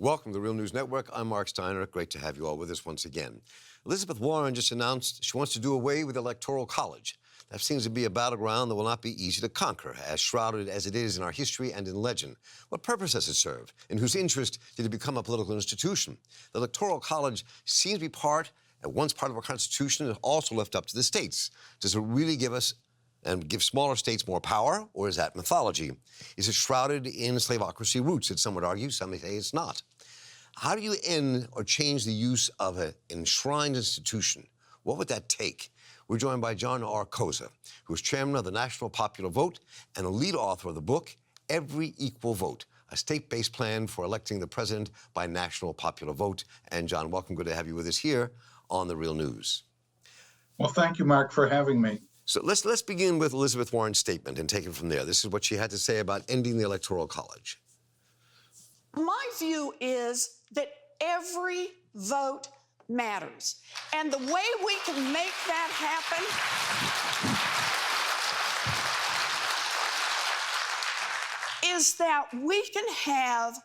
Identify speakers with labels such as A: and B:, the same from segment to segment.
A: Welcome to the Real News Network. I'm Mark Steiner. Great to have you all with us once again. Elizabeth Warren just announced she wants to do away with the Electoral College. That seems to be a battleground that will not be easy to conquer, as shrouded as it is in our history and in legend. What purpose does it serve? In whose interest did it become a political institution? The Electoral College seems to be once part of our Constitution, and also left up to the states. Does it really give us and give smaller states more power, or is that mythology? Is it shrouded in slavocracy roots, that some would argue, some may say it's not? How do you end or change the use of an enshrined institution? What would that take? We're joined by John R. Koza, who is chairman of the National Popular Vote and a lead author of the book, Every Equal Vote, a state-based plan for electing the president by national popular vote. And John, welcome. Good to have you with us here on The Real News.
B: Well, thank you, Mark, for having me.
A: So let's begin with Elizabeth Warren's statement and take it from there. This is what she had to say about ending the Electoral College.
C: My view is that every vote matters. And the way we can make that happen is that we can have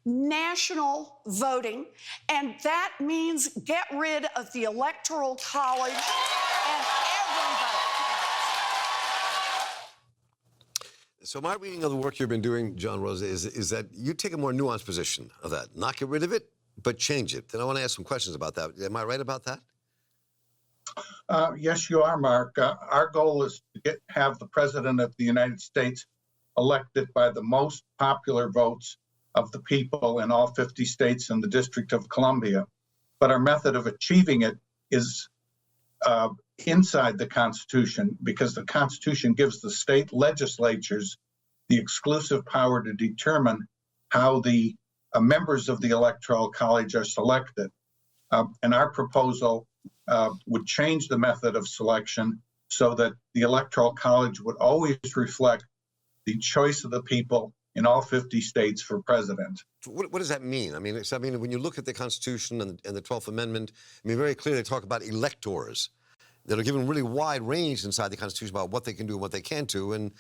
C: national voting, and that means get rid of the Electoral College and every vote.
A: So my reading of the work you've been doing, John Rosa, is that you take a more nuanced position of that. Not get rid of it, but change it. And I want to ask some questions about that. Am I right about that?
B: Yes, you are, Mark. Our goal is to have the President of the United States elected by the most popular votes of the people in all 50 states and the District of Columbia. But our method of achieving it is inside the Constitution, because the Constitution gives the state legislatures the exclusive power to determine how the members of the Electoral College are selected. And our proposal would change the method of selection so that the Electoral College would always reflect the choice of the people in all 50 states for president.
A: What does that mean? I mean, when you look at the Constitution and the 12th Amendment, very clearly they talk about electors that are given really wide range inside the Constitution about what they can do and what they can't do. And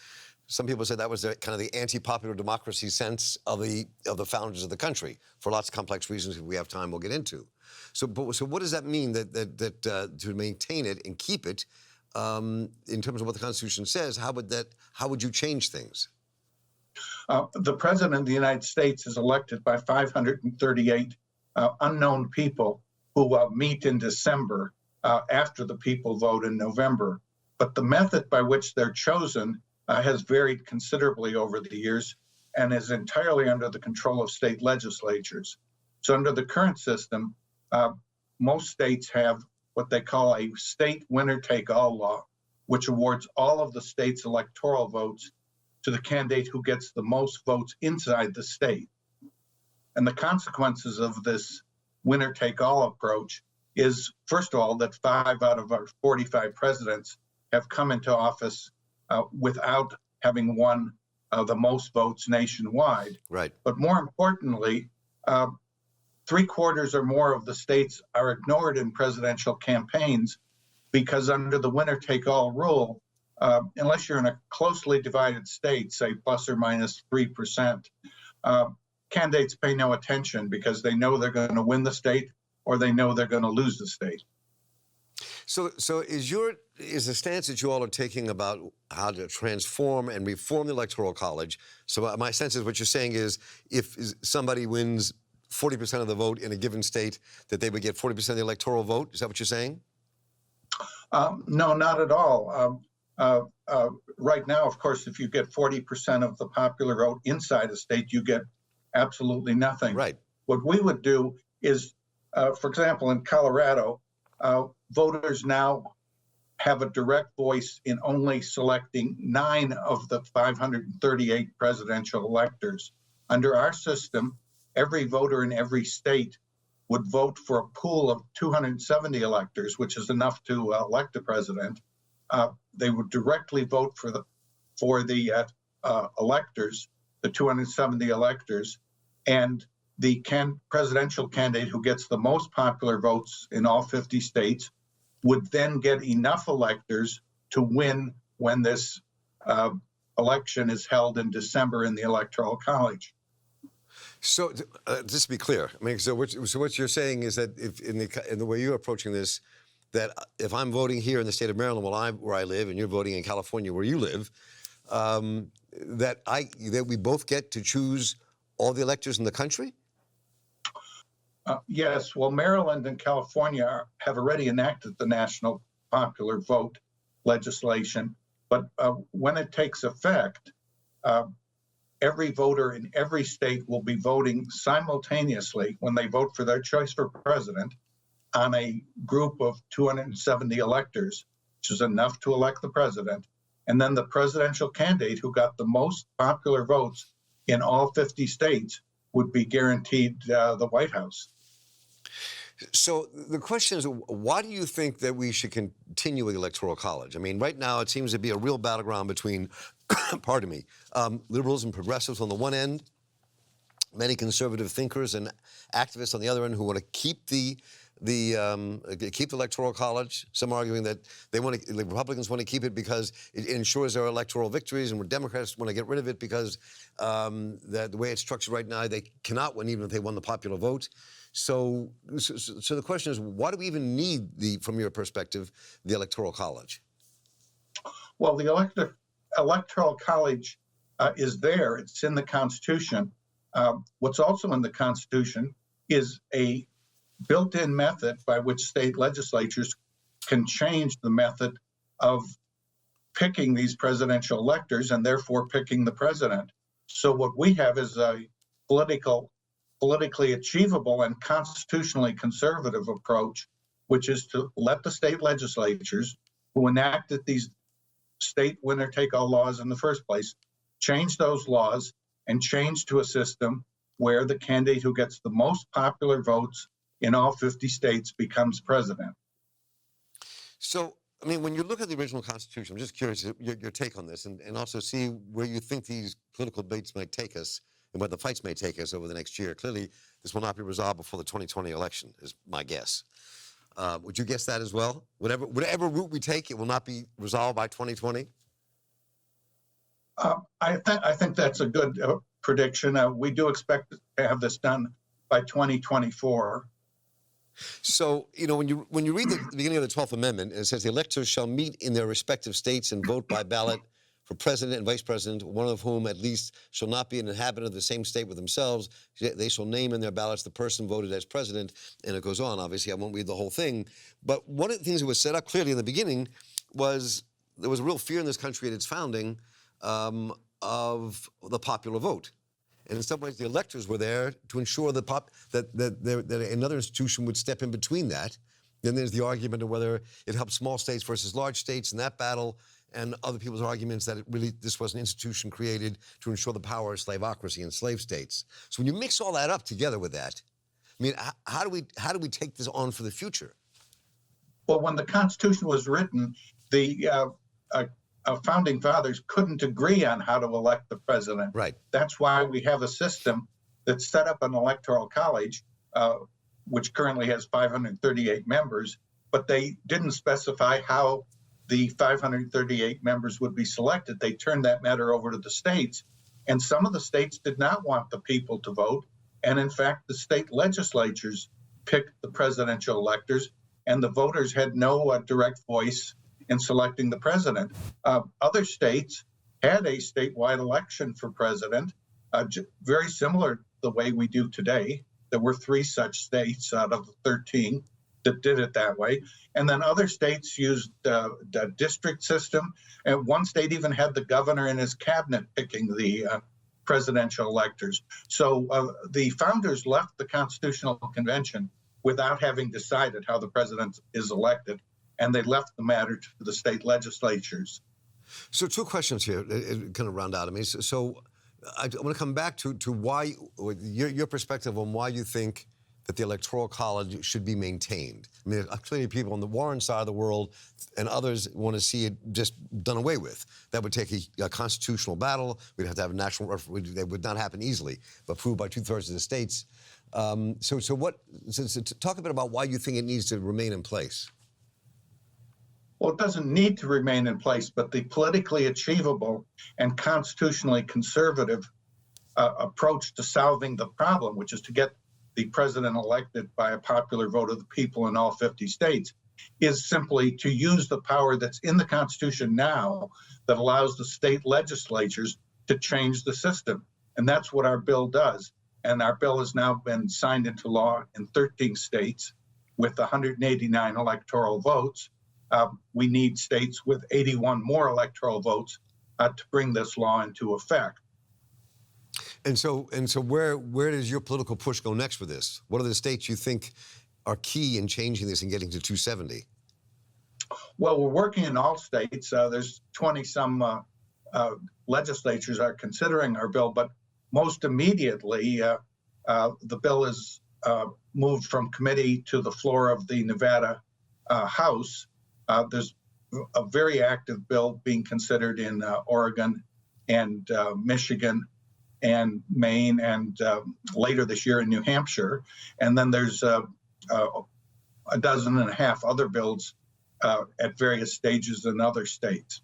A: some people said that was kind of the anti-popular democracy sense of the founders of the country, for lots of complex reasons. If we have time, we'll get into. So what does that mean that to maintain it and keep it in terms of what the Constitution says? How would you change things?
B: The President of the United States is elected by 538 unknown people who meet in December after the people vote in November. But the method by which they're chosen has varied considerably over the years and is entirely under the control of state legislatures. So under the current system, most states have what they call a state winner-take-all law, which awards all of the state's electoral votes to the candidate who gets the most votes inside the state. And the consequences of this winner-take-all approach is, first of all, that 5 out of our 45 presidents have come into office without having won the most votes nationwide.
A: Right.
B: But more importantly, 3/4 or more of the states are ignored in presidential campaigns because under the winner-take-all rule, unless you're in a closely divided state, say plus or minus 3%, candidates pay no attention because they know they're going to win the state or they know they're going to lose the state.
A: So is the stance that you all are taking about how to transform and reform the Electoral College? So my sense is what you're saying is if somebody wins 40% of the vote in a given state, that they would get 40% of the electoral vote? Is that what you're saying?
B: No, not at all. Right now, of course, if you get 40% of the popular vote inside a state, you get absolutely nothing.
A: Right.
B: What we would do is, for example, in Colorado, voters now have a direct voice in only selecting 9 of the 538 presidential electors. Under our system, every voter in every state would vote for a pool of 270 electors, which is enough to elect a president. They would directly vote for the electors, the 270 electors, and the presidential candidate who gets the most popular votes in all 50 states would then get enough electors to win when this election is held in December in the Electoral College.
A: So, just to be clear, I mean, so what you're saying is that if in the way you're approaching this, that if I'm voting here in the state of Maryland, where I live, and you're voting in California, where you live, that we both get to choose all the electors in the country?
B: Yes, well, Maryland and California have already enacted the national popular vote legislation, but when it takes effect, every voter in every state will be voting simultaneously when they vote for their choice for president on a group of 270 electors, which is enough to elect the president. And then the presidential candidate who got the most popular votes in all 50 states would be guaranteed the White House.
A: So the question is, why do you think that we should continue with the Electoral College? I mean, right now it seems to be a real battleground between, pardon me, liberals and progressives on the one end, many conservative thinkers and activists on the other end who want to keep the Electoral College. Some arguing that the Republicans want to keep it because it ensures their electoral victories, and Democrats want to get rid of it because the way it's structured right now, they cannot win even if they won the popular vote. So the question is, why do we even need from your perspective, the Electoral College?
B: Well, the Electoral College is there. It's in the Constitution. What's also in the Constitution is a built-in method by which state legislatures can change the method of picking these presidential electors and therefore picking the president. So what we have is a politically achievable and constitutionally conservative approach, which is to let the state legislatures who enacted these state winner-take-all laws in the first place change those laws and change to a system where the candidate who gets the most popular votes in all 50 states becomes president.
A: So, I mean, when you look at the original Constitution, I'm just curious your take on this, and also see where you think these political debates might take us and where the fights may take us over the next year. Clearly, this will not be resolved before the 2020 election, is my guess. Would you guess that as well? Whatever route we take, it will not be resolved by 2020?
B: I think that's a good prediction. We do expect to have this done by 2024.
A: So, you know, when you read the beginning of the 12th Amendment, it says the electors shall meet in their respective states and vote by ballot for president and vice president, one of whom at least shall not be an inhabitant of the same state with themselves. They shall name in their ballots the person voted as president, and it goes on. Obviously, I won't read the whole thing. But one of the things that was set up clearly in the beginning was there was a real fear in this country at its founding of the popular vote. And in some ways, the electors were there to ensure that another institution would step in between that. Then there's the argument of whether it helps small states versus large states in that battle, and other people's arguments that this was an institution created to ensure the power of slavocracy in slave states. So when you mix all that up together with that, I mean, how do we take this on for the future?
B: Well, when the Constitution was written, the founding fathers couldn't agree on how to elect the president.
A: Right.
B: That's why we have a system that set up an electoral college, which currently has 538 members, but they didn't specify how the 538 members would be selected. They turned that matter over to the states, and some of the states did not want the people to vote. And in fact, the state legislatures picked the presidential electors, and the voters had no direct voice in selecting the president. Other states had a statewide election for president, very similar to the way we do today. There were 3 such states out of the 13 that did it that way. And then other states used the district system. And one state even had the governor and his cabinet picking the presidential electors. So the founders left the Constitutional Convention without having decided how the president is elected, and they left the matter to the state legislatures.
A: So 2 questions here, kind of round out. I mean, so I want to come back to why, your perspective on why you think that the Electoral College should be maintained. I mean, clearly people on the Warren side of the world and others want to see it just done away with. That would take a constitutional battle. We'd have to have a national referendum. That would not happen easily, but proved by 2/3 of the states. So talk a bit about why you think it needs to remain in place.
B: Well, it doesn't need to remain in place, but the politically achievable and constitutionally conservative approach to solving the problem, which is to get the president elected by a popular vote of the people in all 50 states, is simply to use the power that's in the Constitution now that allows the state legislatures to change the system. And that's what our bill does. And our bill has now been signed into law in 13 states with 189 electoral votes. We need states with 81 more electoral votes to bring this law into effect.
A: And so where does your political push go next with this? What are the states you think are key in changing this and getting to 270?
B: Well, we're working in all states. There's 20-some legislatures are considering our bill, but most immediately, the bill is moved from committee to the floor of the Nevada House. There's a very active bill being considered in Oregon and Michigan and Maine, and later this year in New Hampshire. And then there's a dozen and a half other bills at various stages in other states.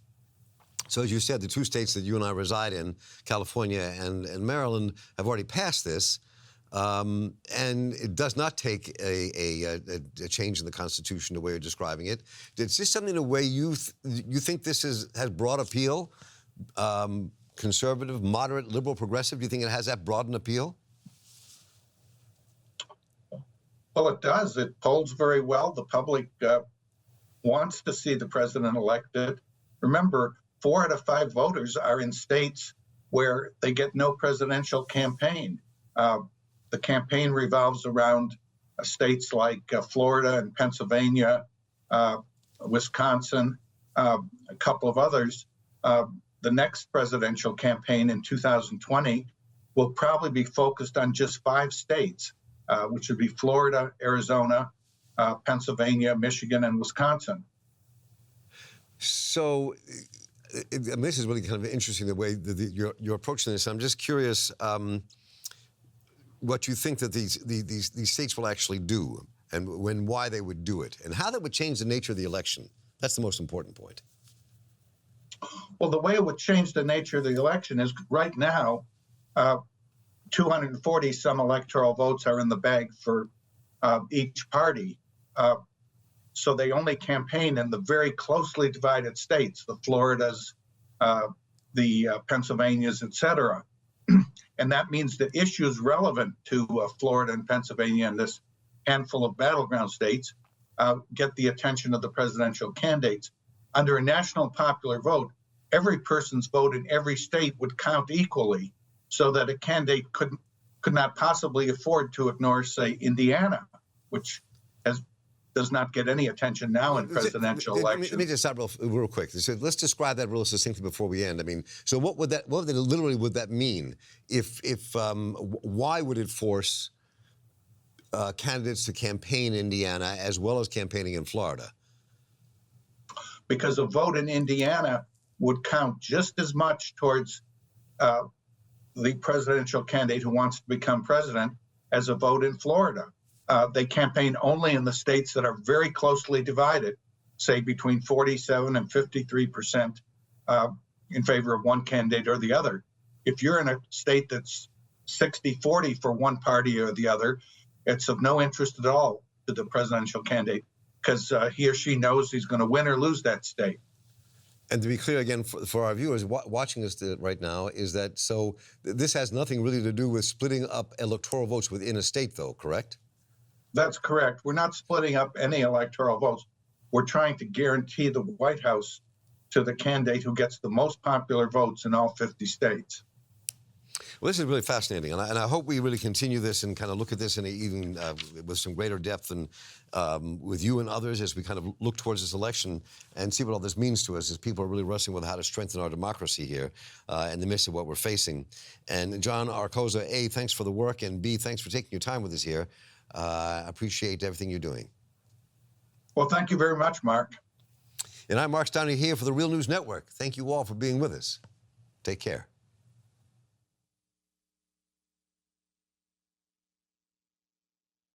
A: So as you said, the two states that you and I reside in, California and Maryland, have already passed this. And it does not take a change in the Constitution the way you're describing it. Is this something the way you think this has broad appeal? Conservative, moderate, liberal, progressive? Do you think it has that broad an appeal?
B: Well, it does. It polls very well. The public wants to see the president elected. Remember, 4 out of 5 voters are in states where they get no presidential campaign. The campaign revolves around states like Florida and Pennsylvania, Wisconsin, a couple of others. The next presidential campaign in 2020 will probably be focused on just 5 states, which would be Florida, Arizona, Pennsylvania, Michigan, and Wisconsin.
A: So, this is really kind of interesting, the way you're approaching this. I'm just curious what you think that these states will actually do, and why they would do it, and how that would change the nature of the election. That's the most important point.
B: Well, the way it would change the nature of the election is right now, 240 some electoral votes are in the bag for each party. So they only campaign in the very closely divided states, the Floridas, the Pennsylvanias, et cetera. And that means that issues relevant to Florida and Pennsylvania and this handful of battleground states get the attention of the presidential candidates. Under a national popular vote, every person's vote in every state would count equally, so that a candidate could not possibly afford to ignore, say, Indiana, which does not get any attention now in presidential elections.
A: Let me just stop real quick. So let's describe that real succinctly before we end. I mean, so what would that mean? Why would it force candidates to campaign in Indiana as well as campaigning in Florida?
B: Because a vote in Indiana would count just as much towards the presidential candidate who wants to become president as a vote in Florida. They campaign only in the states that are very closely divided, say between 47 and 53% in favor of one candidate or the other. If you're in a state that's 60-40 for one party or the other, it's of no interest at all to the presidential candidate, because he or she knows he's going to win or lose that state.
A: And to be clear again, for our viewers watching us right now, is that so this has nothing really to do with splitting up electoral votes within a state, though, correct?
B: That's correct. We're not splitting up any electoral votes. We're trying to guarantee the White House to the candidate who gets the most popular votes in all 50 states.
A: Well, this is really fascinating, and I hope we really continue this and kind of look at this in even with some greater depth and with you and others as we kind of look towards this election and see what all this means to us as people are really wrestling with how to strengthen our democracy here in the midst of what we're facing. And John R. Koza, A, thanks for the work, and B, thanks for taking your time with us here. I appreciate everything you're doing.
B: Well, thank you very much, Mark.
A: And I'm Mark Steiner here for the Real News Network. Thank you all for being with us. Take care.